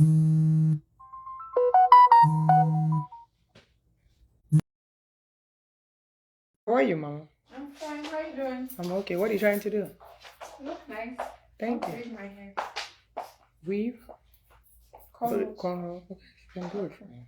How are you, Mama? I'm fine. How are you doing? I'm okay. What are you trying to do? Look nice. Thank you. Weave my hair. Weave? Cornrows. Cornrows. Okay, you can do it for me.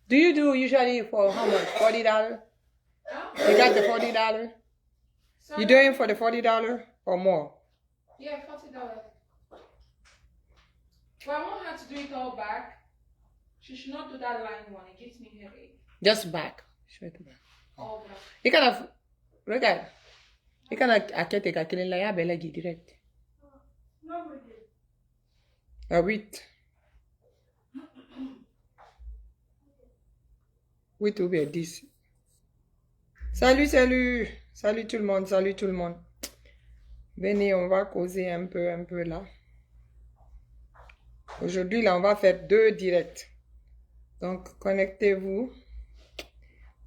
Do you do usually for how much? $40? Huh? You got the $40? Sorry? You doing for the $40 or more? Yeah, $40. But I want her to do it all back. She should not do that line one. It gives me headache. Just back. Straight back. All back. You kind of, regarde. You kind of akete kakile la ya belagi direct. No, we did. À 8. 8 ou bien 10. Salut, salut. Salut tout le monde, salut tout le monde. Venez, on va causer un peu là. Aujourd'hui, là, on va faire 2 directs. Donc, connectez-vous.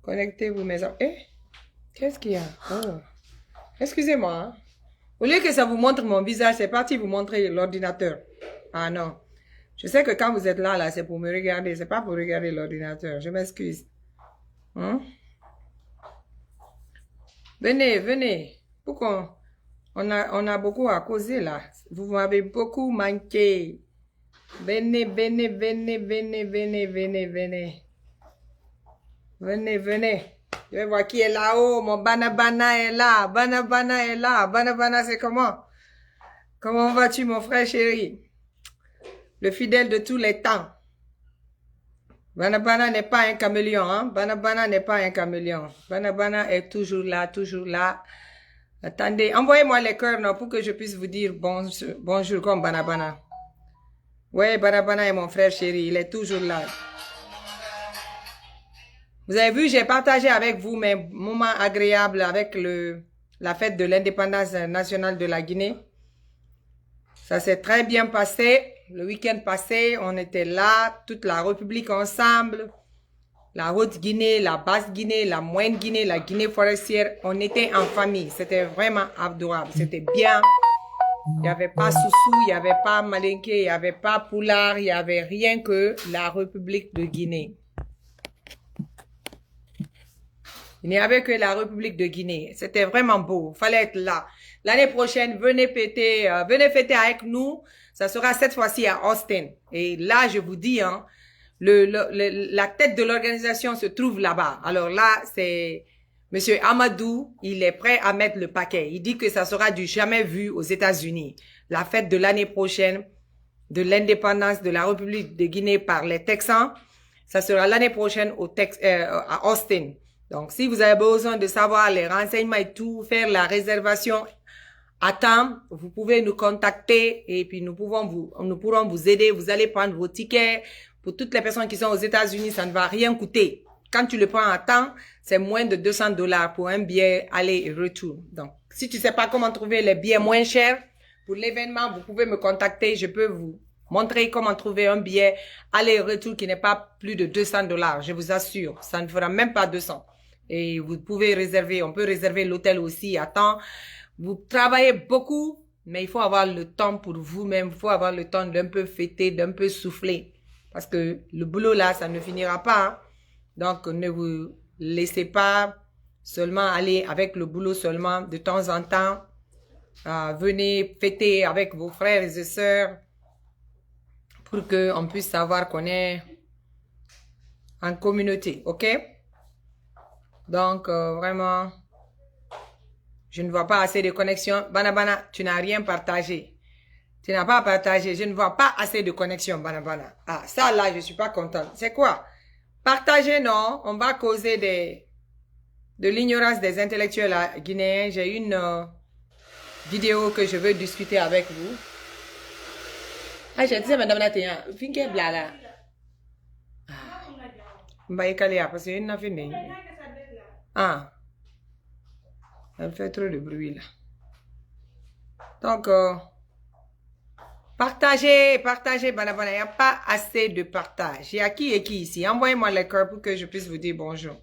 Connectez-vous, mes amis. Eh, qu'est-ce qu'il y a? Oh. Excusez-moi. Hein. Au lieu que ça vous montre mon visage, c'est parti vous montrer l'ordinateur. Ah non. Je sais que quand vous êtes là, c'est pour me regarder. C'est pas pour regarder l'ordinateur. Je m'excuse. Hein? Venez, venez. Pourquoi on a beaucoup à causer là. Vous m'avez beaucoup manqué. Venez, venez, venez, venez, venez, venez, venez. Venez, venez. Je vais voir qui est là-haut. Mon Banabana est là. Banabana est là. Banabana, c'est comment? Comment vas-tu, mon frère chéri? Le fidèle de tous les temps. Banabana n'est pas un caméléon, hein? Banabana n'est pas un caméléon. Banabana est toujours là, toujours là. Attendez, envoyez-moi les cœurs, non, pour que je puisse vous dire bonjour comme Banabana. Ouais, Banabana est mon frère chéri, il est toujours là. Vous avez vu, j'ai partagé avec vous mes moments agréables avec la fête de l'indépendance nationale de la Guinée. Ça s'est très bien passé. Le week-end passé, on était là, toute la République ensemble. La Haute-Guinée, la Basse-Guinée, la Moyenne-Guinée, la Guinée forestière. On était en famille. C'était vraiment adorable. C'était bien. Il n'y avait pas Soussou, il n'y avait pas Malinké, il n'y avait pas Poulard, il n'y avait rien que la République de Guinée. Il n'y avait que la République de Guinée. C'était vraiment beau. Il fallait être là. L'année prochaine, venez fêter avec nous. Ça sera cette fois-ci à Austin. Et là, je vous dis, hein, la tête de l'organisation se trouve là-bas. Alors là, c'est Monsieur Amadou. Il est prêt à mettre le paquet. Il dit que ça sera du jamais vu aux États-Unis. La fête de l'année prochaine de l'indépendance de la République de Guinée par les Texans, ça sera l'année prochaine à Austin. Donc, si vous avez besoin de savoir les renseignements et tout, faire la réservation à temps, vous pouvez nous contacter et puis nous pourrons vous aider. Vous allez prendre vos tickets. Pour toutes les personnes qui sont aux États-Unis, ça ne va rien coûter. Quand tu le prends à temps, c'est moins de $200 pour un billet aller et retour. Donc, si tu sais pas comment trouver les billets moins chers pour l'événement, vous pouvez me contacter. Je peux vous montrer comment trouver un billet aller et retour qui n'est pas plus de $200. Je vous assure, ça ne fera même pas 200. Et vous pouvez réserver, on peut réserver l'hôtel aussi à temps. Vous travaillez beaucoup, mais il faut avoir le temps pour vous-même. Il faut avoir le temps d'un peu fêter, d'un peu souffler. Parce que le boulot là, ça ne finira pas. Hein. Donc, ne vous laissez pas seulement aller avec le boulot seulement. De temps en temps, venez fêter avec vos frères et sœurs pour qu'on puisse savoir qu'on est en communauté. OK? Donc, vraiment... Je ne vois pas assez de connexion. Banabana, tu n'as rien partagé. Tu n'as pas partagé. Je ne vois pas assez de connexion, Banabana. Ah, ça là, je ne suis pas contente. C'est quoi? Partager, non. On va causer de l'ignorance des intellectuels guinéens. J'ai une vidéo que je veux discuter avec vous. Ah, je disais, madame Natéa, finke blala. Ah. Mbaye Kalia, parce qu'il n'a fini. Ah. Elle fait trop de bruit là. Donc, partagez, partagez, Banabana. Il n'y a pas assez de partage. Il y a qui et qui ici? Envoyez-moi les cœurs pour que je puisse vous dire bonjour.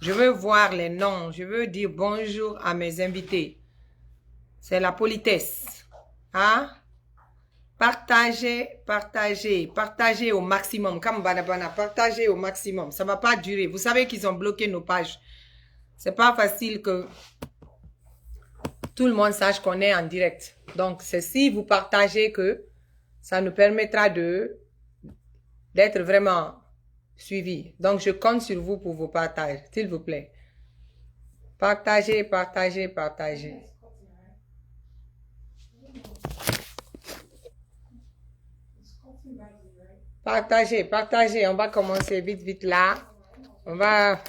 Je veux voir les noms. Je veux dire bonjour à mes invités. C'est la politesse. Hein? Partagez, partagez, partagez au maximum. Comme Banabana, partagez au maximum. Ça ne va pas durer. Vous savez qu'ils ont bloqué nos pages. C'est pas facile que tout le monde sache qu'on est en direct. Donc, c'est si vous partagez que ça nous permettra d'être vraiment suivis. Donc, je compte sur vous pour vos partages, s'il vous plaît. Partagez, partagez, partagez. Partagez, partagez. On va commencer vite, vite là. On va...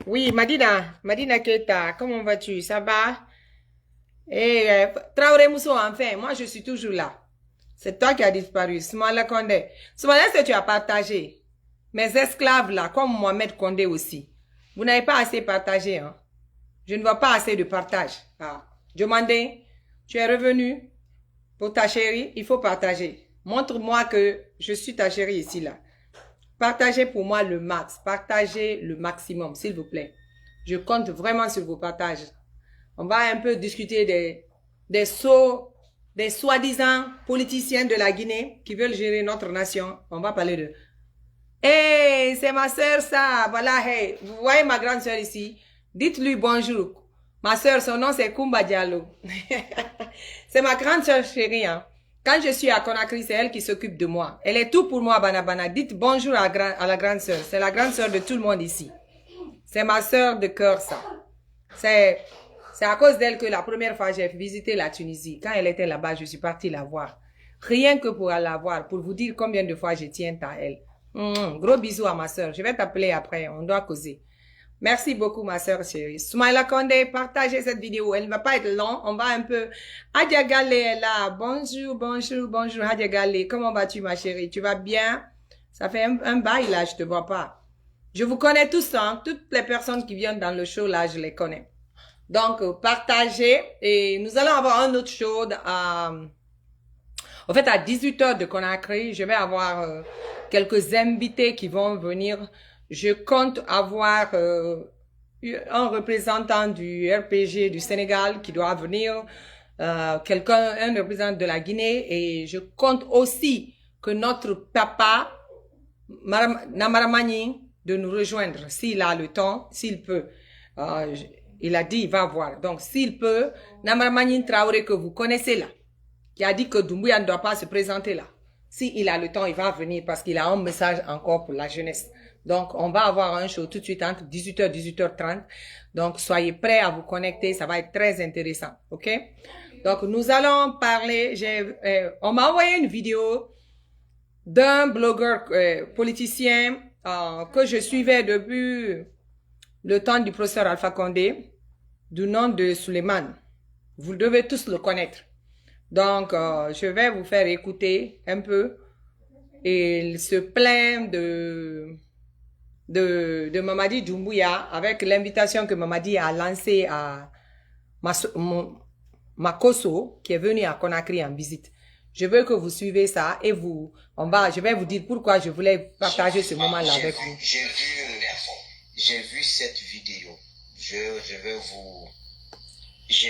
Oui, Madina Keita, comment vas-tu? Ça va? Et Traoré Mousso, enfin, moi je suis toujours là. C'est toi qui as disparu. Soumala Condé. Soumala, est-ce que tu as partagé? Mes esclaves là, comme Mohamed Condé aussi. Vous n'avez pas assez partagé, hein? Je ne vois pas assez de partage. Ah. Demandez, tu es revenu pour ta chérie, il faut partager. Montre-moi que je suis ta chérie ici là. Partagez pour moi le max. Partagez le maximum, s'il vous plaît. Je compte vraiment sur vos partages. On va un peu discuter des soi-disant politiciens de la Guinée qui veulent gérer notre nation. On va parler de... Hey, c'est ma soeur ça. Voilà, hey. Vous voyez ma grande soeur ici? Dites-lui bonjour. Ma soeur, son nom c'est Kumba Diallo. C'est ma grande soeur chérie, hein. Quand je suis à Conakry, c'est elle qui s'occupe de moi. Elle est tout pour moi, Banabana. Dites bonjour à la grande sœur. C'est la grande sœur de tout le monde ici. C'est ma sœur de cœur, ça. C'est à cause d'elle que la première fois, j'ai visité la Tunisie. Quand elle était là-bas, je suis partie la voir. Rien que pour la voir, pour vous dire combien de fois je tiens à elle. Gros bisous à ma sœur. Je vais t'appeler après, on doit causer. Merci beaucoup, ma sœur chérie. Soumaïla Condé, partagez cette vidéo. Elle ne va pas être longue. On va un peu... Hadia Gale est là. Bonjour, bonjour, bonjour, Hadia Gale. Comment vas-tu, ma chérie? Tu vas bien? Ça fait un bail, là, je te vois pas. Je vous connais tous, hein. Toutes les personnes qui viennent dans le show, là, je les connais. Donc, partagez. Et nous allons avoir un autre show en fait, à 18h de Conakry. Je vais avoir quelques invités qui vont venir. Je compte avoir un représentant du RPG du Sénégal qui doit venir, un représentant de la Guinée, et je compte aussi que notre papa, Namaramani, de nous rejoindre s'il a le temps, s'il peut. Il a dit il va voir. Donc s'il peut, Namaramani Traoré que vous connaissez là, qui a dit que Doumbouya ne doit pas se présenter là. S'il a le temps, il va venir parce qu'il a un message encore pour la jeunesse. Donc, on va avoir un show tout de suite entre 18h et 18h30. Donc, soyez prêts à vous connecter. Ça va être très intéressant. OK? Donc, nous allons parler. On m'a envoyé une vidéo d'un blogueur politicien que je suivais depuis le temps du professeur Alpha Condé, du nom de Suleiman. Vous devez tous le connaître. Donc, je vais vous faire écouter un peu. Et il se plaint de Mamadi Doumbouya avec l'invitation que Mamadi a lancée à Makosso, qui est venu à Conakry en visite. Je veux que vous suivez ça et je vais vous dire pourquoi je voulais partager ce moment-là avec vous. J'ai vu cette vidéo. J'ai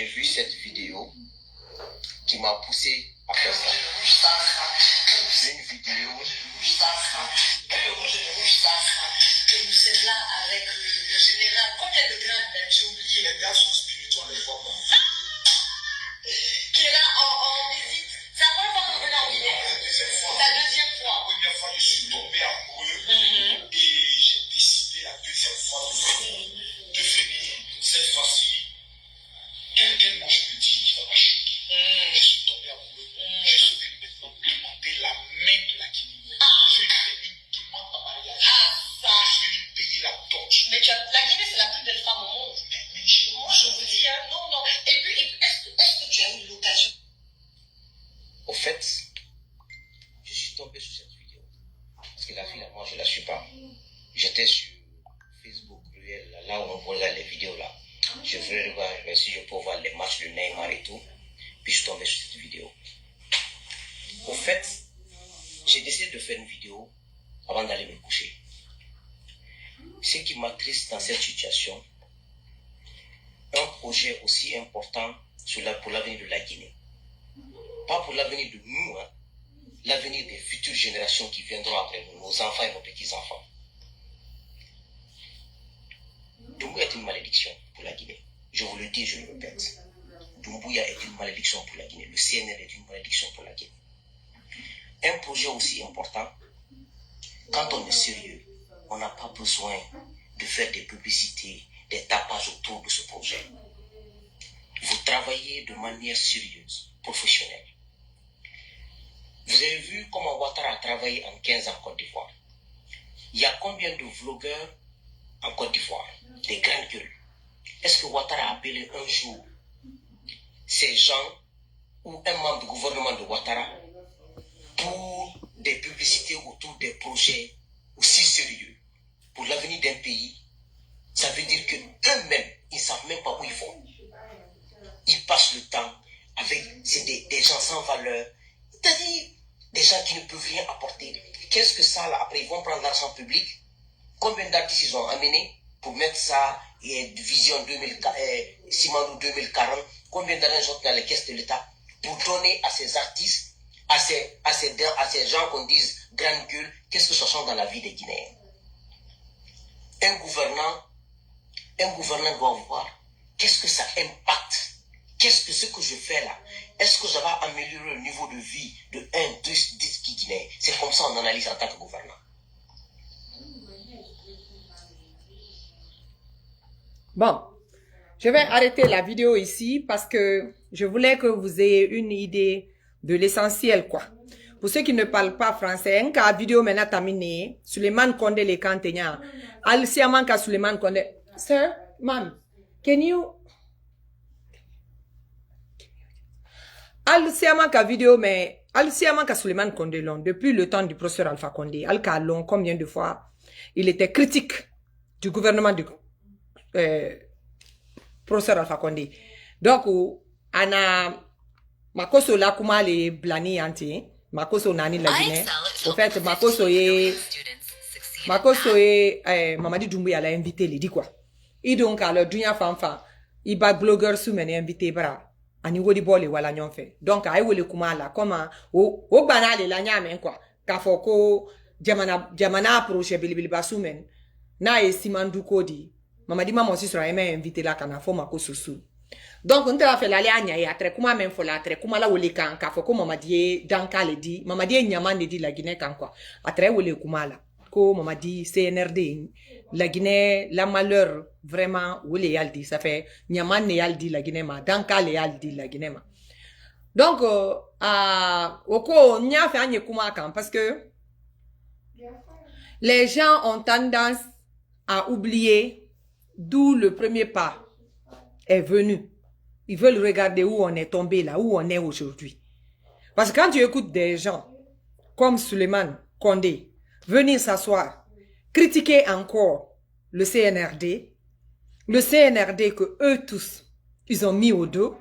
vu cette vidéo qui m'a poussé à faire ça. Une vidéo. Vous êtes là avec le général. Combien de grades même? J'ai oublié. Les gars sont spirituels, les fois. Qui est là en visite. C'est la première fois que vous venez en Guinée. La deuxième fois. La première fois, je suis tombé amoureux. Et j'ai décidé la deuxième fois de venir. Cette fois-ci, quel mot je peux dire qui va pas choquer. Je suis tombé amoureux. Je suis venu maintenant demander la main de la Guinée. Je lui fais une demande en mariage. Je suis venu payer la dot. Mais la Guinée, c'est la plus belle femme au monde. Mais moi, je vous dis, hein, non. Et puis est-ce que tu as eu l'occasion? Au fait, je suis tombé sur cette vidéo. Parce que là, finalement, je ne la suis pas. J'étais sur Facebook, là où on voit les vidéos là. Je voulais voir si je peux voir les matchs de Neymar et tout. puis je suis tombé sur cette vidéo. Au fait, j'ai décidé de faire une vidéo avant d'aller me coucher. Ce qui m'attriste dans cette situation, un projet aussi important pour l'avenir de la Guinée. Pas pour l'avenir de nous, hein, l'avenir des futures générations qui viendront après nous, nos enfants et nos petits-enfants. Doumbouya est une malédiction pour la Guinée. Je vous le dis, je le répète. Doumbouya est une malédiction pour la Guinée. Le CNR est une malédiction pour la Guinée. Un projet aussi important, quand on est sérieux, on n'a pas besoin de faire des publicités, des tapages autour de ce projet. Vous travaillez de manière sérieuse, professionnelle. Vous avez vu comment Ouattara a travaillé en 15 ans en Côte d'Ivoire. Il y a combien de vlogueurs en Côte d'Ivoire, des grandes gueules? Est-ce que Ouattara a appelé un jour ces gens ou un membre du gouvernement de Ouattara pour des publicités autour des projets aussi sérieux pour l'avenir d'un pays? Ça veut dire qu'eux-mêmes, ils ne savent même pas où ils vont. Ils passent le temps avec des gens sans valeur, c'est-à-dire des gens qui ne peuvent rien apporter. Qu'est-ce que ça là? Après, ils vont prendre l'argent public. Combien d'artistes ils ont amené pour mettre ça, et Vision 2040, Simandou 2040, combien d'argent dans les caisses de l'État pour donner à ces artistes, à ces gens qu'on dise grande gueule, qu'est-ce que ça change dans la vie des Guinéens? Un gouvernant doit voir qu'est-ce que ça impacte. Qu'est-ce que ce que je fais là? Est-ce que ça va améliorer le niveau de vie de 1, 2, 10 Guinéens? C'est comme ça qu'on analyse en tant que gouvernant. Bon, je vais arrêter la vidéo ici parce que je voulais que vous ayez une idée de l'essentiel, quoi. Pour ceux qui ne parlent pas français, un cas vidéo maintenant terminé, Suleiman Kondé les Kantenya, Al Siamanka Suleiman Kondé. Sir, ma'am, can you... Al Siamanka vidéo, mais Al Siamanka Suleiman Kondé long, depuis le temps du professeur Alpha Condé, Al Kalon, combien de fois il était critique du gouvernement du professeur Alpha Condé. Donc, ana makoso la kuma le blani anti, makoso nani la Guinée. Au fait, makoso Mamadi Doumbouya l'a invité, il dit quoi? Et donc, alors, Dunia Fanfa, il bat blogueur sous mene invité bra. Ani wodi bole wala nyon fait. Donc, aïe wole kuma la, comment, o banale la nyame quoi. Kafoko, jamana proche bilibili basumen. Na e simandu kodi. Mamadi maman si sera aimé invité la kana fo mako susu. Donc, on t'a fait l'aller à Nya, après, comment même faut la très, comment la wole kan, kafoko mamadi danka le dit, mamadi nyaman le dit la Guinée kan quoi. Après, wole kuma la. Ko mamadi CNRD, la Guinée, la malheur, vraiment, wole yaldi, ça fait, nyaman ne yaldi la Guinée ma, danka le yaldi la Guinée ma. Donc, oko, nya fait anye kuma kan, parce que, les gens ont tendance à oublier d'où le premier pas est venu. Ils veulent regarder où on est tombé là, où on est aujourd'hui. Parce que quand tu écoutes des gens comme Suleiman Kondé venir s'asseoir, critiquer encore le CNRD que eux tous, ils ont mis au dos,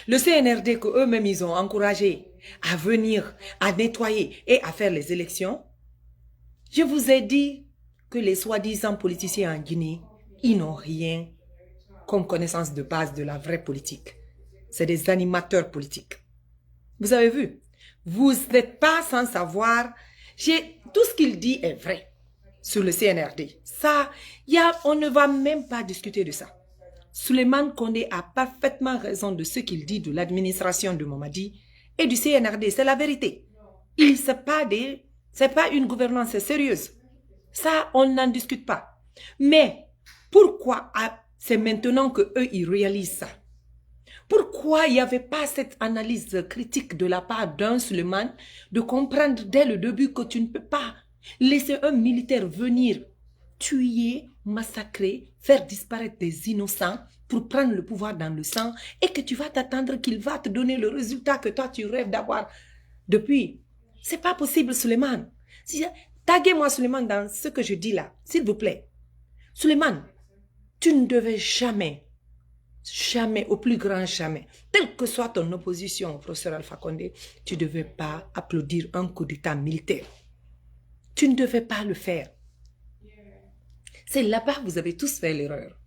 le CNRD que eux-mêmes ils ont encouragé à venir, à nettoyer et à faire les élections, je vous ai dit que les soi-disant politiciens en Guinée, ils n'ont rien comme connaissance de base de la vraie politique. C'est des animateurs politiques. Vous avez vu? Vous n'êtes pas sans savoir. Tout ce qu'il dit est vrai sur le CNRD. Ça, on ne va même pas discuter de ça. Suleiman Kondé a parfaitement raison de ce qu'il dit de l'administration de Mamadi et du CNRD. C'est la vérité. C'est pas une gouvernance sérieuse. Ça, on n'en discute pas. Mais pourquoi c'est maintenant que eux ils réalisent ça? Pourquoi il n'y avait pas cette analyse critique de la part d'un Suleiman de comprendre dès le début que tu ne peux pas laisser un militaire venir tuer, massacrer, faire disparaître des innocents pour prendre le pouvoir dans le sang et que tu vas t'attendre qu'il va te donner le résultat que toi tu rêves d'avoir depuis? C'est pas possible, Suleiman. Taguez-moi, Suleiman, dans ce que je dis là, s'il vous plaît. Suleiman, tu ne devais jamais Jamais, au plus grand jamais. Telle que soit ton opposition au professeur Alpha Condé, tu ne devais pas applaudir un coup d'état militaire. Tu ne devais pas le faire. C'est là-bas que vous avez tous fait l'erreur.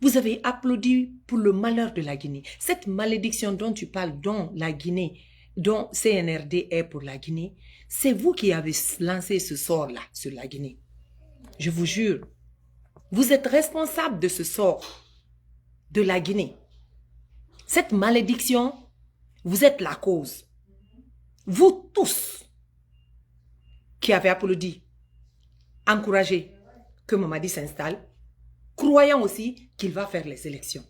Vous avez applaudi pour le malheur de la Guinée. Cette malédiction dont tu parles, dont la Guinée, dont CNRD est pour la Guinée, c'est vous qui avez lancé ce sort-là sur la Guinée. Je vous jure, vous êtes responsable de ce sort de la Guinée. Cette malédiction, vous êtes la cause. Vous tous qui avez applaudi, encouragé que Mamadi s'installe, croyant aussi qu'il va faire les élections.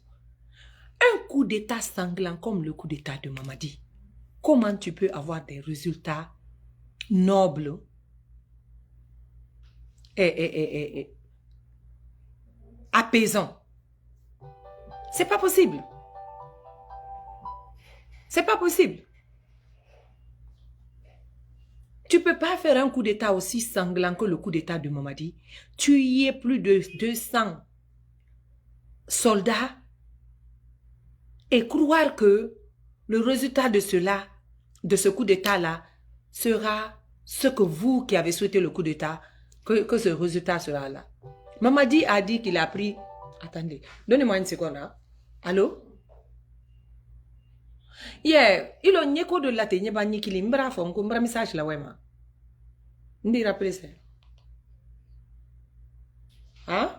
Un coup d'état sanglant comme le coup d'état de Mamadi, comment tu peux avoir des résultats nobles et apaisants? C'est pas possible. C'est pas possible. Tu peux pas faire un coup d'état aussi sanglant que le coup d'état de Mamadi. Tu y es plus de 200 soldats et croire que le résultat de cela, de ce coup d'état-là, sera ce que vous qui avez souhaité le coup d'état, que ce résultat sera là. Mamadi a dit qu'il a pris... Attendez, donnez-moi une seconde. Hein? Allô? Yeah, il a n'y de la tenue banni qui l'imbra font comme un message la wema. Ndi rappelez ça. Hein?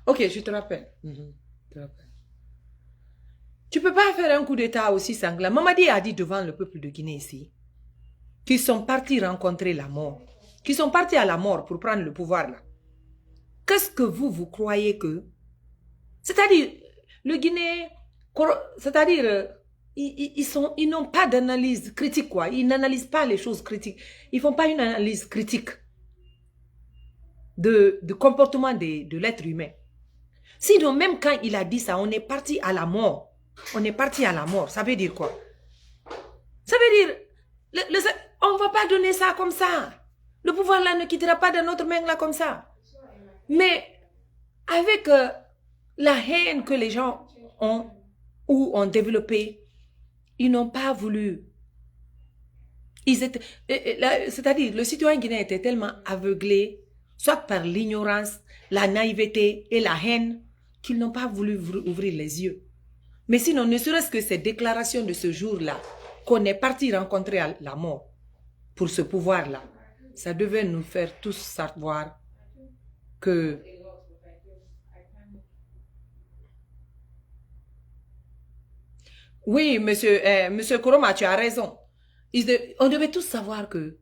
Ok, je te rappelle. Tu peux pas faire un coup d'état aussi sanglant. Mamadi a dit devant le peuple de Guinée ici qu'ils sont partis rencontrer la mort. Qu'ils sont partis à la mort pour prendre le pouvoir là. Qu'est-ce que vous croyez que... C'est-à-dire, le Guinée... C'est-à-dire, ils n'ont pas d'analyse critique, quoi. Ils n'analysent pas les choses critiques. Ils ne font pas une analyse critique de comportement de l'être humain. Sinon, même quand il a dit ça, on est parti à la mort. On est parti à la mort. Ça veut dire quoi? Ça veut dire, on ne va pas donner ça comme ça. Le pouvoir là ne quittera pas de notre main là comme ça. Mais avec la haine que les gens ont ou ont développé, ils n'ont pas voulu. C'est-à-dire, le citoyen guinéen était tellement aveuglé, soit par l'ignorance, la naïveté et la haine, qu'ils n'ont pas voulu ouvrir les yeux. Mais sinon, ne serait-ce que ces déclarations de ce jour-là, qu'on est parti rencontrer la mort pour ce pouvoir-là, ça devait nous faire tous savoir que oui, monsieur Koroma, tu as raison. On devait tous savoir que,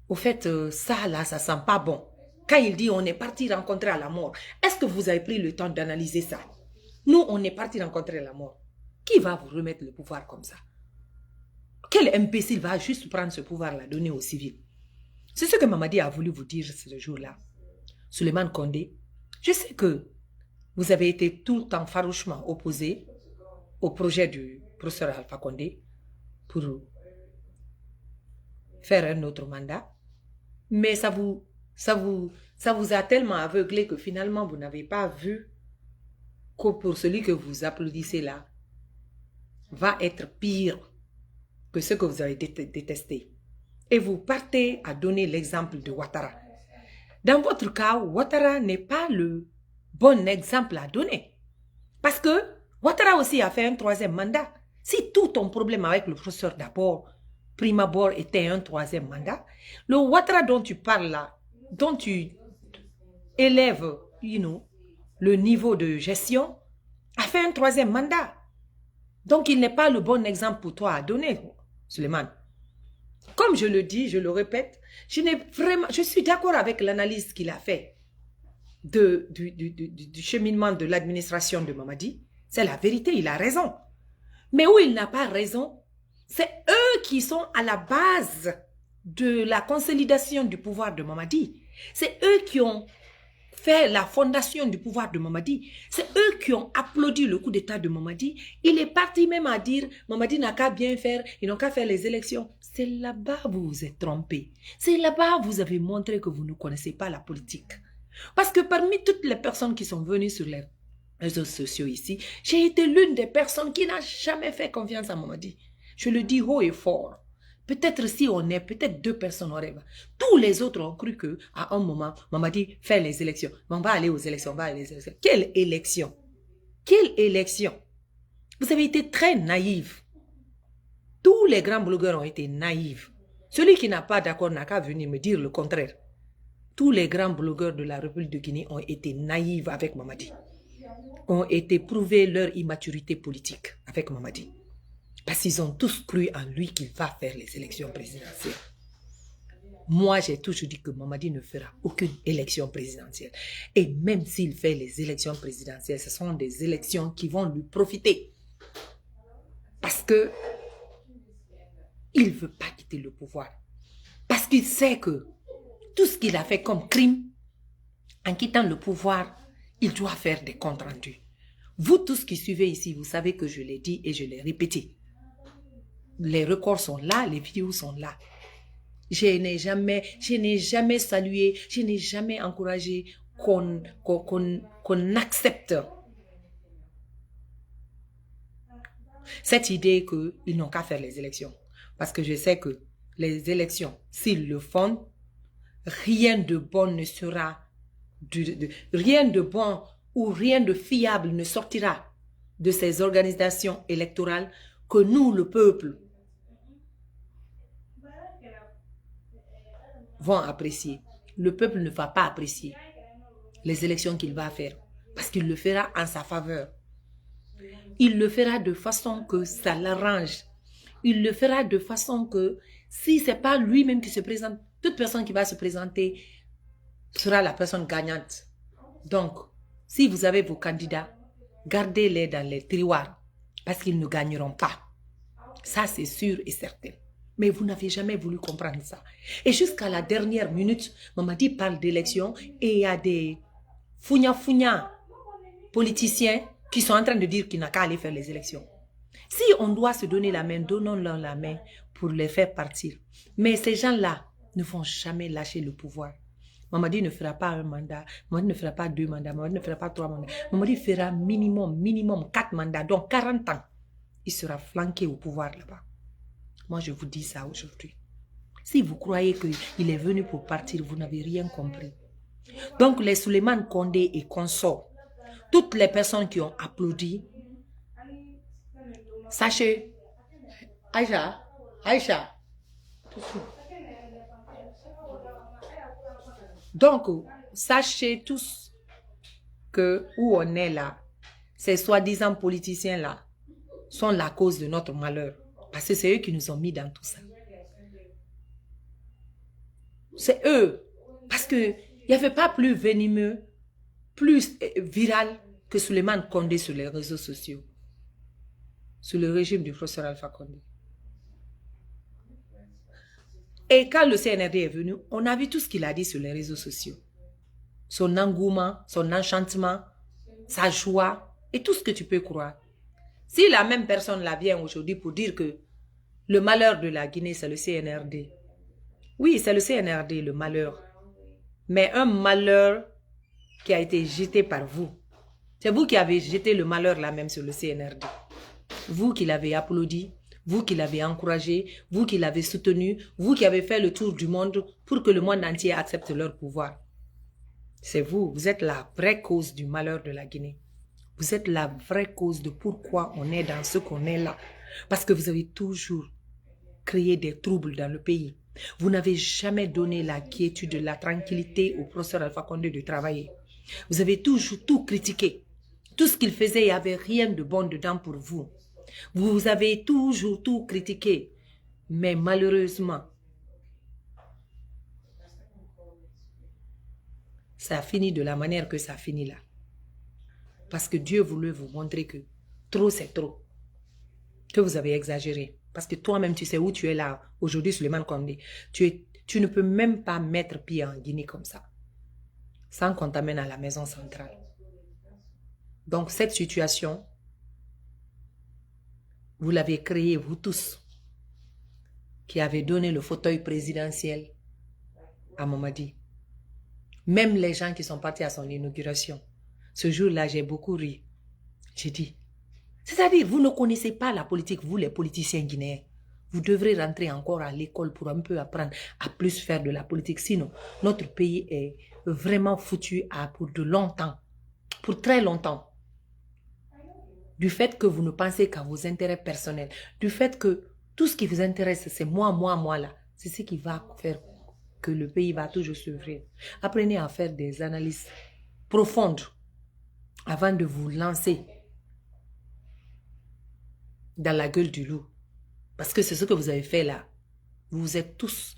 au fait, ça là, ça sent pas bon. Quand il dit on est parti rencontrer à la mort, est-ce que vous avez pris le temps d'analyser ça? Nous, on est parti rencontrer la mort. Qui va vous remettre le pouvoir comme ça? Quel imbécile va juste prendre ce pouvoir-là, donner aux civils? C'est ce que Mamadi a voulu vous dire ce jour-là. Suleiman Condé, je sais que vous avez été tout le temps farouchement opposé au projet du professeur Alpha Condé pour faire un autre mandat. Mais ça vous a tellement aveuglé que finalement, vous n'avez pas vu que pour celui que vous applaudissez là, va être pire que ce que vous avez détesté. Et vous partez à donner l'exemple de Ouattara. Dans votre cas, Ouattara n'est pas le bon exemple à donner. Parce que Ouattara aussi a fait un 3e mandat. Si tout ton problème avec le professeur d'abord, prime abord, était un 3e mandat, le Ouattara dont tu parles là, dont tu élèves, le niveau de gestion, a fait un 3e mandat. Donc, il n'est pas le bon exemple pour toi à donner, Suleiman. Comme je le dis, je le répète, je suis d'accord avec l'analyse qu'il a fait du cheminement de l'administration de Mamadi. C'est la vérité, il a raison. Mais où il n'a pas raison, c'est eux qui sont à la base de la consolidation du pouvoir de Mamadi. C'est eux qui ont fait la fondation du pouvoir de Mamadi. C'est eux qui ont applaudi le coup d'état de Mamadi. Il est parti même à dire, Mamadi n'a qu'à bien faire, ils n'ont qu'à faire les élections. C'est là-bas que vous vous êtes trompé. C'est là-bas que vous avez montré que vous ne connaissez pas la politique. Parce que parmi toutes les personnes qui sont venues sur réseaux sociaux ici, j'ai été l'une des personnes qui n'a jamais fait confiance à Mamadi. Je le dis haut et fort. Peut-être si on est, peut-être 2 personnes auraient. Tous les autres ont cru qu'à un moment, Mamadi fait les élections. On va aller aux élections, on va aller aux élections. Quelle élection? Quelle élection? Vous avez été très naïfs. Tous les grands blogueurs ont été naïfs. Celui qui n'a pas d'accord n'a qu'à venir me dire le contraire. Tous les grands blogueurs de la République de Guinée ont été naïfs avec Mamadi. Ont été prouver leur immaturité politique avec Mamadi. Parce qu'ils ont tous cru en lui qu'il va faire les élections présidentielles. Moi, j'ai toujours dit que Mamadi ne fera aucune élection présidentielle. Et même s'il fait les élections présidentielles, ce sont des élections qui vont lui profiter. Parce que il ne veut pas quitter le pouvoir. Parce qu'il sait que tout ce qu'il a fait comme crime, en quittant le pouvoir, il doit faire des comptes rendus. Vous tous qui suivez ici, vous savez que je l'ai dit et je l'ai répété. Les records sont là, les vidéos sont là. Je n'ai jamais salué, je n'ai jamais encouragé qu'on accepte cette idée qu'ils n'ont qu'à faire les élections. Parce que je sais que les élections, s'ils le font, rien de bon ne sera, rien de bon ou rien de fiable ne sortira de ces organisations électorales que nous, le peuple, vont apprécier. Le peuple ne va pas apprécier les élections qu'il va faire parce qu'il le fera en sa faveur. Il le fera de façon que ça l'arrange. Il le fera de façon que si ce n'est pas lui-même qui se présente, toute personne qui va se présenter sera la personne gagnante. Donc, si vous avez vos candidats, gardez-les dans les tiroirs parce qu'ils ne gagneront pas. Ça, c'est sûr et certain. Mais vous n'avez jamais voulu comprendre ça. Et jusqu'à la dernière minute, Mamadi parle d'élection et il y a des founia politiciens qui sont en train de dire qu'il n'a qu'à aller faire les élections. Si on doit se donner la main, donnons-leur la main pour les faire partir. Mais ces gens-là ne vont jamais lâcher le pouvoir. Mamadi ne fera pas un mandat, Mamadi ne fera pas 2 mandats, Mamadi ne fera pas 3 mandats. Mamadi fera minimum 4 mandats, donc 40 ans. Il sera flanqué au pouvoir là-bas. Moi, je vous dis ça aujourd'hui. Si vous croyez qu'il est venu pour partir, vous n'avez rien compris. Donc, les Souleymane Condé et consorts, toutes les personnes qui ont applaudi, sachez, Aïcha, donc, sachez tous que où on est là, ces soi-disant politiciens-là sont la cause de notre malheur. Parce que c'est eux qui nous ont mis dans tout ça. C'est eux. Parce qu'il n'y avait pas plus venimeux, plus viral que Souleymane Condé sur les réseaux sociaux. Sur le régime du professeur Alpha Condé. Et quand le CNRD est venu, on a vu tout ce qu'il a dit sur les réseaux sociaux. Son engouement, son enchantement, sa joie et tout ce que tu peux croire. Si la même personne là vient aujourd'hui pour dire que le malheur de la Guinée, c'est le CNRD. Oui, c'est le CNRD, le malheur. Mais un malheur qui a été jeté par vous. C'est vous qui avez jeté le malheur là même sur le CNRD. Vous qui l'avez applaudi, vous qui l'avez encouragé, vous qui l'avez soutenu, vous qui avez fait le tour du monde pour que le monde entier accepte leur pouvoir. C'est vous, vous êtes la vraie cause du malheur de la Guinée. Vous êtes la vraie cause de pourquoi on est dans ce qu'on est là. Parce que vous avez toujours créé des troubles dans le pays. Vous n'avez jamais donné la quiétude, la tranquillité au professeur Alpha Condé de travailler. Vous avez toujours tout critiqué. Tout ce qu'il faisait, il n'y avait rien de bon dedans pour vous. Vous avez toujours tout critiqué. Mais malheureusement, ça a fini de la manière que ça a fini là. Parce que Dieu voulait vous montrer que trop c'est trop. Que vous avez exagéré. Parce que toi-même, tu sais où tu es là. Aujourd'hui, Souleymane Condé. Tu ne peux même pas mettre pied en Guinée comme ça. Sans qu'on t'amène à la maison centrale. Donc, cette situation, vous l'avez créée, vous tous, qui avez donné le fauteuil présidentiel à Mamadi. Même les gens qui sont partis à son inauguration. Ce jour-là, j'ai beaucoup ri. J'ai dit. C'est-à-dire, vous ne connaissez pas la politique, vous les politiciens guinéens. Vous devrez rentrer encore à l'école pour un peu apprendre à plus faire de la politique. Sinon, notre pays est vraiment foutu pour de longtemps. Pour très longtemps. Du fait que vous ne pensez qu'à vos intérêts personnels. Du fait que tout ce qui vous intéresse, c'est moi là. C'est ce qui va faire que le pays va toujours s'ouvrir. Apprenez à faire des analyses profondes avant de vous lancer dans la gueule du loup. Parce que c'est ce que vous avez fait là. Vous avez tous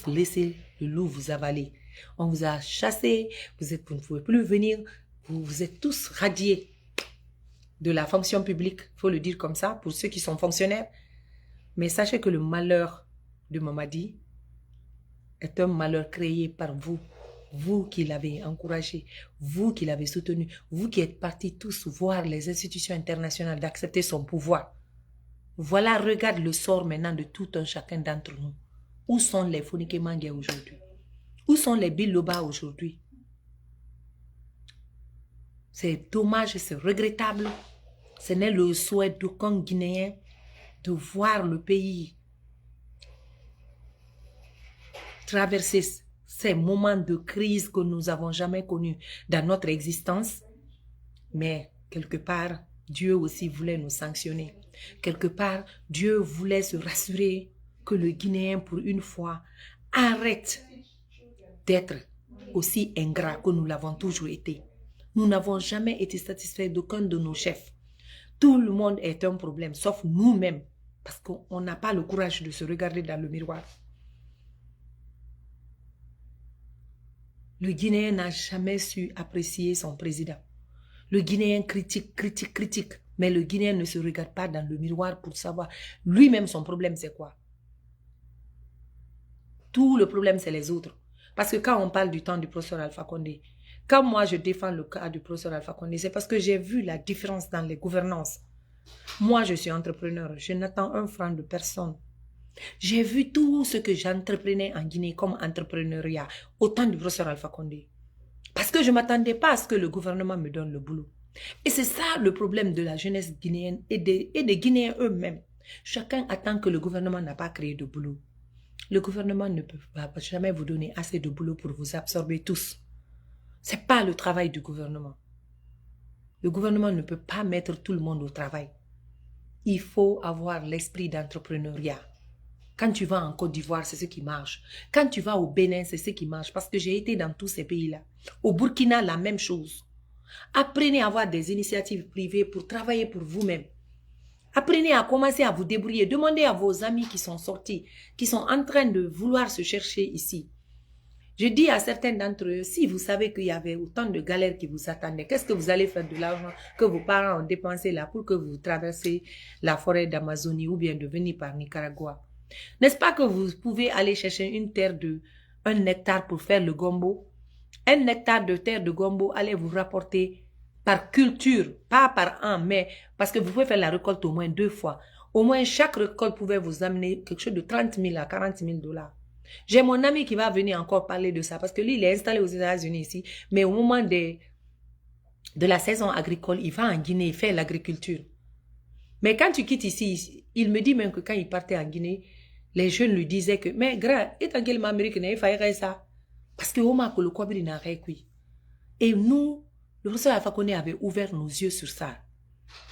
laissé le loup vous avaler. On vous a chassé, vous ne pouvez plus venir, vous êtes tous radiés de la fonction publique, il faut le dire comme ça, pour ceux qui sont fonctionnaires. Mais sachez que le malheur de Mamadi est un malheur créé par vous. Vous qui l'avez encouragé, vous qui l'avez soutenu, vous qui êtes partis tous voir les institutions internationales d'accepter son pouvoir. Voilà, regarde le sort maintenant de tout un chacun d'entre nous. Où sont les Fonike Mangue aujourd'hui? Où sont les Biloba aujourd'hui? C'est dommage, c'est regrettable. Ce n'est le souhait d'aucun Guinéen de voir le pays traverser ces moments de crise que nous n'avons jamais connus dans notre existence. Mais quelque part, Dieu aussi voulait nous sanctionner. Quelque part, Dieu voulait se rassurer que le Guinéen, pour une fois, arrête d'être aussi ingrat que nous l'avons toujours été. Nous n'avons jamais été satisfaits d'aucun de nos chefs. Tout le monde est un problème, sauf nous-mêmes, parce qu'on n'a pas le courage de se regarder dans le miroir. Le Guinéen n'a jamais su apprécier son président. Le Guinéen critique, mais le Guinéen ne se regarde pas dans le miroir pour savoir lui-même son problème c'est quoi. Tout le problème c'est les autres. Parce que quand on parle du temps du professeur Alpha Condé, quand moi je défends le cas du professeur Alpha Condé, c'est parce que j'ai vu la différence dans les gouvernances. Moi je suis entrepreneur, je n'attends un franc de personne. J'ai vu tout ce que j'entreprenais en Guinée comme entrepreneuriat au temps du professeur Alpha Condé. Parce que je ne m'attendais pas à ce que le gouvernement me donne le boulot. Et c'est ça le problème de la jeunesse guinéenne et des Guinéens eux-mêmes. Chacun attend que le gouvernement n'a pas créé de boulot. Le gouvernement ne peut jamais vous donner assez de boulot pour vous absorber tous. Ce n'est pas le travail du gouvernement. Le gouvernement ne peut pas mettre tout le monde au travail. Il faut avoir l'esprit d'entrepreneuriat. Quand tu vas en Côte d'Ivoire, c'est ce qui marche. Quand tu vas au Bénin, c'est ce qui marche. Parce que j'ai été dans tous ces pays-là. Au Burkina, la même chose. Apprenez à avoir des initiatives privées pour travailler pour vous-même. Apprenez à commencer à vous débrouiller. Demandez à vos amis qui sont sortis, qui sont en train de vouloir se chercher ici. Je dis à certains d'entre eux, si vous savez qu'il y avait autant de galères qui vous attendaient, qu'est-ce que vous allez faire de l'argent que vos parents ont dépensé là pour que vous traversez la forêt d'Amazonie ou bien de venir par Nicaragua? N'est-ce pas que vous pouvez aller chercher une terre de 1 hectare pour faire le gombo? 1 hectare de terre de gombo, allez vous rapporter par culture, pas par an, mais parce que vous pouvez faire la récolte au moins 2 fois. Au moins, chaque récolte pouvait vous amener quelque chose de 30 000 à 40 000 $. J'ai mon ami qui va venir encore parler de ça parce que lui, il est installé aux États-Unis ici, mais au moment de la saison agricole, il va en Guinée faire l'agriculture. Mais quand tu quittes ici, il me dit même que quand il partait en Guinée, les jeunes lui disaient que, mais grand, et en quel Amérique il faudrait ça? Parce que le Kouabri n'a rien cuit. Et nous, le professeur Alpha Condé avait ouvert nos yeux sur ça.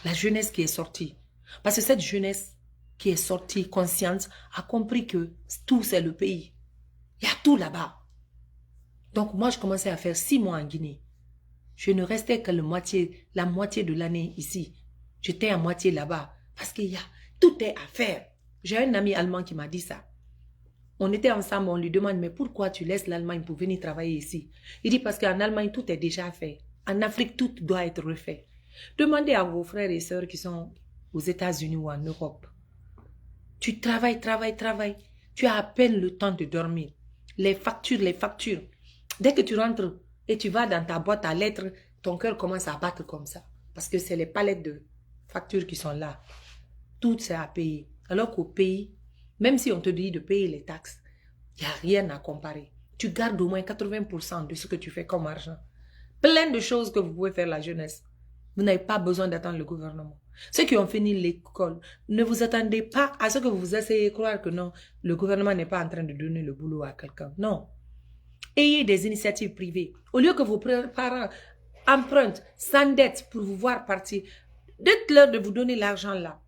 La jeunesse qui est sortie. Parce que cette jeunesse qui est sortie consciente a compris que tout c'est le pays. Il y a tout là-bas. Donc moi je commençais à faire 6 mois en Guinée. Je ne restais que la moitié de l'année ici. J'étais à moitié là-bas. Parce qu'il y a tout est à faire. J'ai un ami allemand qui m'a dit ça. On était ensemble, on lui demande, mais pourquoi tu laisses l'Allemagne pour venir travailler ici? Il dit, parce qu'en Allemagne, tout est déjà fait. En Afrique, tout doit être refait. Demandez à vos frères et sœurs qui sont aux États-Unis ou en Europe. Tu travailles. Tu as à peine le temps de dormir. Les factures. Dès que tu rentres et tu vas dans ta boîte à lettres, ton cœur commence à battre comme ça. Parce que c'est les palettes de factures qui sont là. Tout c'est à payer. Alors qu'au pays, même si on te dit de payer les taxes, il n'y a rien à comparer. Tu gardes au moins 80% de ce que tu fais comme argent. Plein de choses que vous pouvez faire la jeunesse. Vous n'avez pas besoin d'attendre le gouvernement. Ceux qui ont fini l'école, ne vous attendez pas à ce que vous essayez de croire que non, le gouvernement n'est pas en train de donner le boulot à quelqu'un. Non. Ayez des initiatives privées. Au lieu que vos parents empruntent sans dette pour vous voir partir, dites-leur de vous donner l'argent là.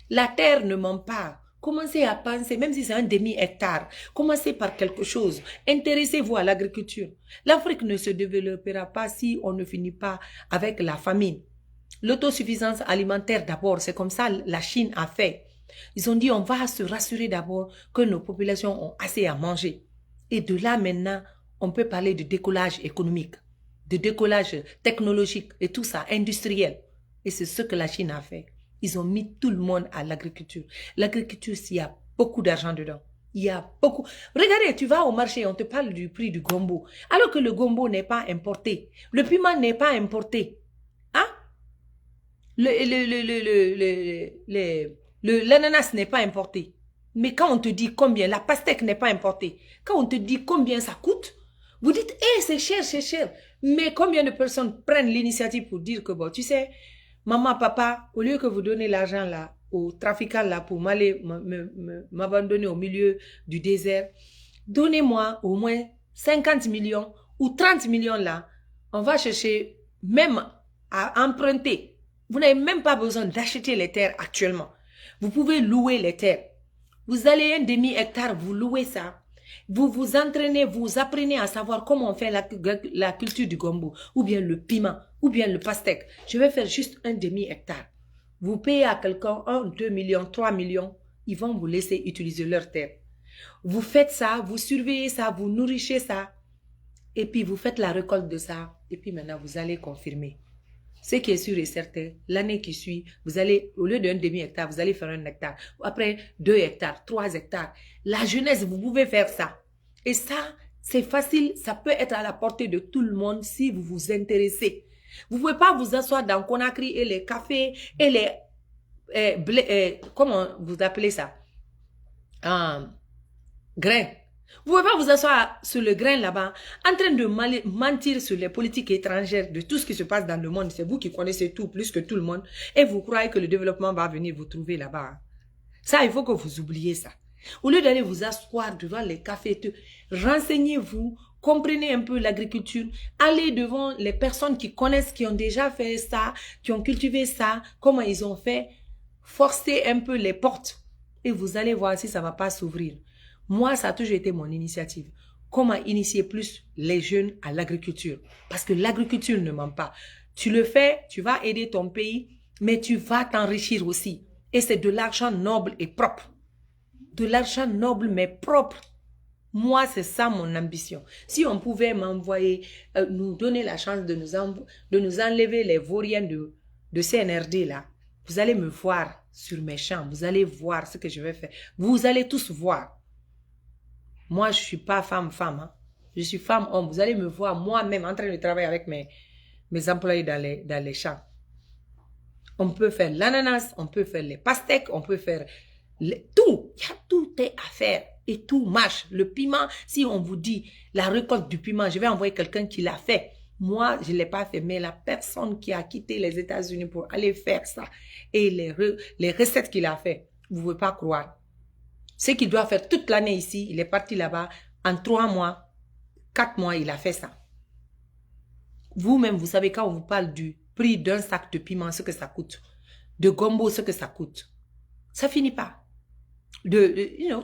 La terre ne ment pas. Commencez à penser, même si c'est un demi-hectare, commencez par quelque chose. Intéressez-vous à l'agriculture. L'Afrique ne se développera pas si on ne finit pas avec la famine. L'autosuffisance alimentaire d'abord, c'est comme ça la Chine a fait. Ils ont dit on va se rassurer d'abord que nos populations ont assez à manger. Et de là maintenant, on peut parler de décollage économique, de décollage technologique et tout ça, industriel. Et c'est ce que la Chine a fait. Ils ont mis tout le monde à l'agriculture. L'agriculture, il y a beaucoup d'argent dedans. Il y a beaucoup. Regardez, tu vas au marché, on te parle du prix du gombo. Alors que le gombo n'est pas importé. Le piment n'est pas importé. Hein? L'ananas n'est pas importé. Mais quand on te dit combien, la pastèque n'est pas importée. Quand on te dit combien ça coûte, vous dites, eh, c'est cher, c'est cher. Mais combien de personnes prennent l'initiative pour dire que, bon, tu sais, maman, papa, au lieu que vous donnez l'argent là, aux trafiquants là, pour m'aller m'abandonner au milieu du désert, donnez-moi au moins 50 millions ou 30 millions là. On va chercher même à emprunter. Vous n'avez même pas besoin d'acheter les terres actuellement. Vous pouvez louer les terres. Vous allez un demi-hectare, vous louez ça. Vous vous entraînez, vous apprenez à savoir comment on fait la culture du gombo, ou bien le piment, ou bien le pastèque. Je vais faire juste un demi-hectare. Vous payez à quelqu'un 1, 2 millions, 3 millions, ils vont vous laisser utiliser leur terre. Vous faites ça, vous surveillez ça, vous nourrissez ça, et puis vous faites la récolte de ça, et puis maintenant vous allez confirmer. Ce qui est sûr et certain, l'année qui suit, vous allez, au lieu d'un demi-hectare, vous allez faire 1 hectare. Après, 2 hectares, 3 hectares. La jeunesse, vous pouvez faire ça. Et ça, c'est facile, ça peut être à la portée de tout le monde si vous vous intéressez. Vous ne pouvez pas vous asseoir dans Conakry et les cafés et les... comment vous appelez ça? Grains. Vous ne pouvez pas vous asseoir sur le grain là-bas, en train de mentir sur les politiques étrangères de tout ce qui se passe dans le monde. C'est vous qui connaissez tout, plus que tout le monde. Et vous croyez que le développement va venir vous trouver là-bas. Ça, il faut que vous oubliez ça. Au lieu d'aller vous asseoir devant les cafés, renseignez-vous, comprenez un peu l'agriculture, allez devant les personnes qui connaissent, qui ont déjà fait ça, qui ont cultivé ça, comment ils ont fait, forcez un peu les portes et vous allez voir si ça ne va pas s'ouvrir. Moi, ça a toujours été mon initiative. Comment initier plus les jeunes à l'agriculture? Parce que l'agriculture ne ment pas. Tu le fais, tu vas aider ton pays, mais tu vas t'enrichir aussi. Et c'est de l'argent noble et propre. De l'argent noble mais propre. Moi, c'est ça mon ambition. Si on pouvait m'envoyer, nous donner la chance de nous enlever les vauriens de CNRD là, vous allez me voir sur mes champs. Vous allez voir ce que je vais faire. Vous allez tous voir. Moi, je ne suis pas femme-femme. Hein. Je suis femme-homme. Vous allez me voir moi-même en train de travailler avec mes employés dans les champs. On peut faire l'ananas, on peut faire les pastèques, on peut faire tout. Il y a tout est à faire et tout marche. Le piment, si on vous dit la récolte du piment, je vais envoyer quelqu'un qui l'a fait. Moi, je ne l'ai pas fait, mais la personne qui a quitté les États-Unis pour aller faire ça et les recettes qu'il a fait, vous ne pouvez pas croire. Ce qu'il doit faire toute l'année ici, il est parti là-bas, en 3 mois, 4 mois, il a fait ça. Vous-même, vous savez quand on vous parle du prix d'un sac de piment, ce que ça coûte, de gombo, ce que ça coûte. Ça finit pas.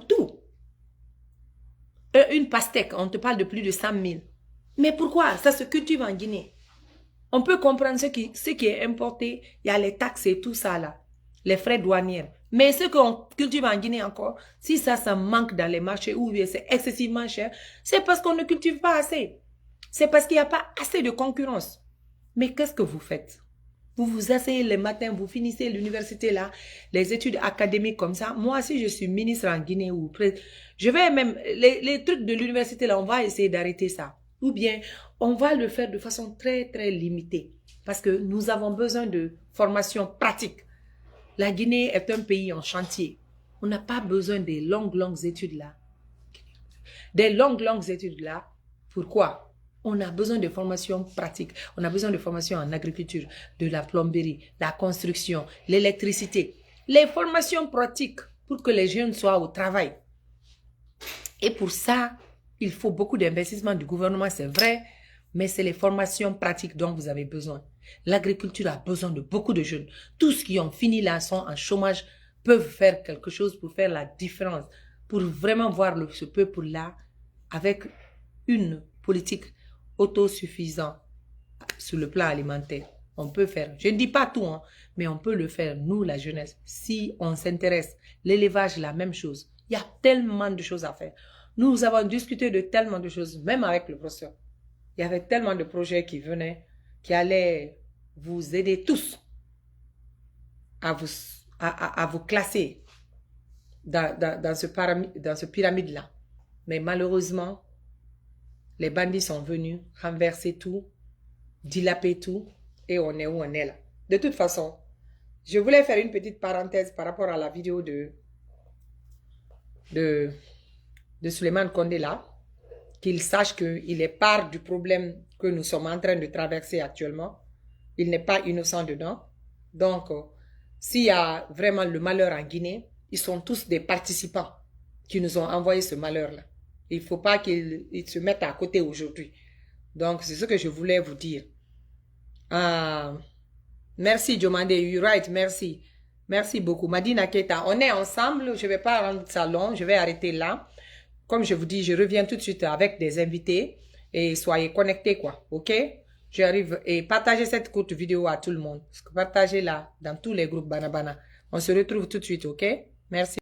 Tout. Une pastèque, on te parle de plus de 100 000. Mais pourquoi? Ça se cultive en Guinée. On peut comprendre ce qui est importé, il y a les taxes et tout ça là, les frais douaniers. Mais ce qu'on cultive en Guinée encore, si ça manque dans les marchés ou c'est excessivement cher, c'est parce qu'on ne cultive pas assez. C'est parce qu'il n'y a pas assez de concurrence. Mais qu'est-ce que vous faites? Vous vous asseyez le matin, vous finissez l'université là, les études académiques comme ça. Moi, si je suis ministre en Guinée ou je vais même, les trucs de l'université là, on va essayer d'arrêter ça. Ou bien, on va le faire de façon très, très limitée. Parce que nous avons besoin de formation pratique. La Guinée est un pays en chantier. On n'a pas besoin des longues études là. Des longues études là. Pourquoi? On a besoin de formations pratiques. On a besoin de formations en agriculture, de la plomberie, la construction, l'électricité. Les formations pratiques pour que les jeunes soient au travail. Et pour ça, il faut beaucoup d'investissement du gouvernement, c'est vrai, mais c'est les formations pratiques dont vous avez besoin. L'agriculture a besoin de beaucoup de jeunes. Tous ceux qui ont fini là, sont en chômage, peuvent faire quelque chose pour faire la différence, pour vraiment voir ce peuple-là avec une politique autosuffisante sur le plan alimentaire. On peut faire, je ne dis pas tout, hein, mais on peut le faire, nous, la jeunesse, si on s'intéresse. L'élevage, la même chose. Il y a tellement de choses à faire. Nous avons discuté de tellement de choses, même avec le professeur. Il y avait tellement de projets qui venaient, qui allaient vous aider tous à vous classer dans ce pyramide-là. Mais malheureusement, les bandits sont venus renverser tout, dilaper tout, et on est où on est là. De toute façon, je voulais faire une petite parenthèse par rapport à la vidéo de Souleymane Condé là, qu'il sache qu'il est part du problème que nous sommes en train de traverser actuellement. Il n'est pas innocent dedans. Donc, s'il y a vraiment le malheur en Guinée, ils sont tous des participants qui nous ont envoyé ce malheur-là. Il ne faut pas qu'ils se mettent à côté aujourd'hui. Donc, c'est ce que je voulais vous dire. Merci, Jomande. You're right. Merci. Merci beaucoup. Madina Keita, on est ensemble. Je ne vais pas rendre ça long. Je vais arrêter là. Comme je vous dis, je reviens tout de suite avec des invités. Et soyez connectés, quoi. OK? J'arrive et partagez cette courte vidéo à tout le monde. Partagez-la dans tous les groupes Banabana. On se retrouve tout de suite, OK? Merci.